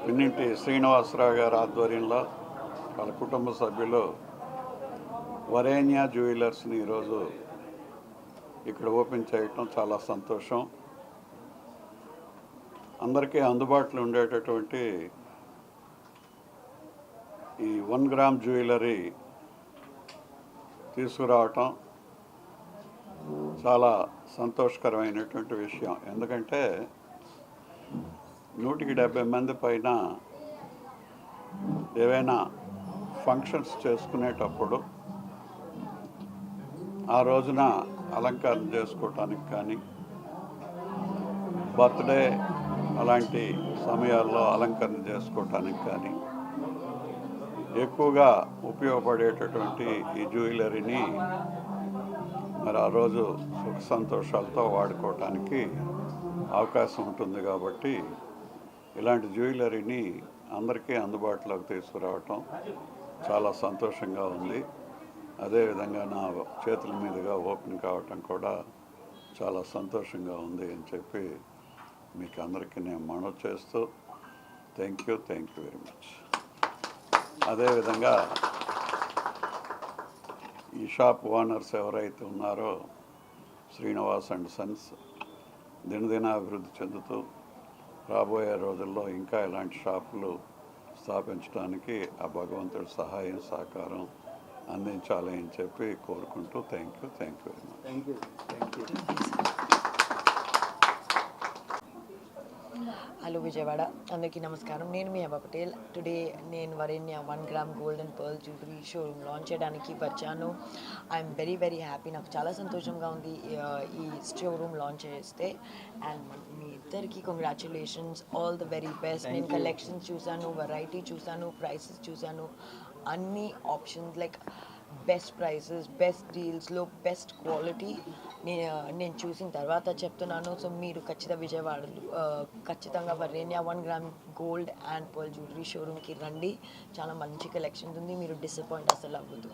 పిన్నింటి శ్రీనివాసరావు గారి ఆధ్వర్యంలో వాళ్ళ కుటుంబ సభ్యులు వరేణ్య జ్యువెలర్స్ని ఈరోజు ఇక్కడ ఓపెన్ చేయటం చాలా సంతోషం. అందరికీ అందుబాటులో ఉండేటటువంటి ఈ 1 గ్రామ్ జ్యువెలరీ తీసుకురావటం చాలా సంతోషకరమైనటువంటి విషయం. ఎందుకంటే 170 మంది పైన ఏవైనా ఫంక్షన్స్ చేసుకునేటప్పుడు ఆ రోజున అలంకరణ చేసుకోవటానికి కానీ, బర్త్డే అలాంటి సమయాల్లో అలంకరణ చేసుకోవటానికి కానీ ఎక్కువగా ఉపయోగపడేటటువంటి ఈ జ్యువెలరీని మరి ఆ రోజు సుఖ సంతోషాలతో వాడుకోవటానికి అవకాశం ఉంటుంది. కాబట్టి ఇలాంటి జ్యువెలరీని అందరికీ అందుబాటులోకి తీసుకురావటం చాలా సంతోషంగా ఉంది. అదేవిధంగా నా చేతుల మీదుగా ఓపెన్ కావటం కూడా చాలా సంతోషంగా ఉంది అని చెప్పి మీకు అందరికీ నేను మనవి చేస్తూ థ్యాంక్ యూ వెరీ మచ్. అదేవిధంగా ఈ షాప్ ఓనర్స్ ఎవరైతే ఉన్నారో శ్రీనివాస్ అండ్ సన్స్ దినదినాభివృద్ధి చెందుతూ రాబోయే రోజుల్లో ఇంకా ఇలాంటి షాపులు స్థాపించడానికి ఆ భగవంతుడి సహాయం సహకారం అందించాలి అని చెప్పి కోరుకుంటూ thank you very much. Hello Vijayawada, అందరికీ నమస్కారం. నేను మీ అబ్బా పటేల్. టుడే నేను Varenya 1 gram gold and pearl jewellery showroom launch చేయడానికి వచ్చాను. I'm very happy. నాకు చాలా సంతోషంగా ఉంది ఈ షోరూమ్ లాంచ్ చేస్తే. అండ్ మీ ఇద్దరికి congratulations, all the very best. నేను కలెక్షన్స్ చూశాను, వెరైటీ చూశాను, ప్రైసెస్ చూశాను, అన్ని options like best prices, best డీల్స్లో బెస్ట్ క్వాలిటీ నేను చూసిన తర్వాత చెప్తున్నాను. సో మీరు ఖచ్చితంగా Varenya 1 gram gold and pearl jewellery షోరూమ్కి రండి. చాలా మంచి కలెక్షన్స్ ఉంది, మీరు డిసప్పాయింట్ అసలు అవ్వదు.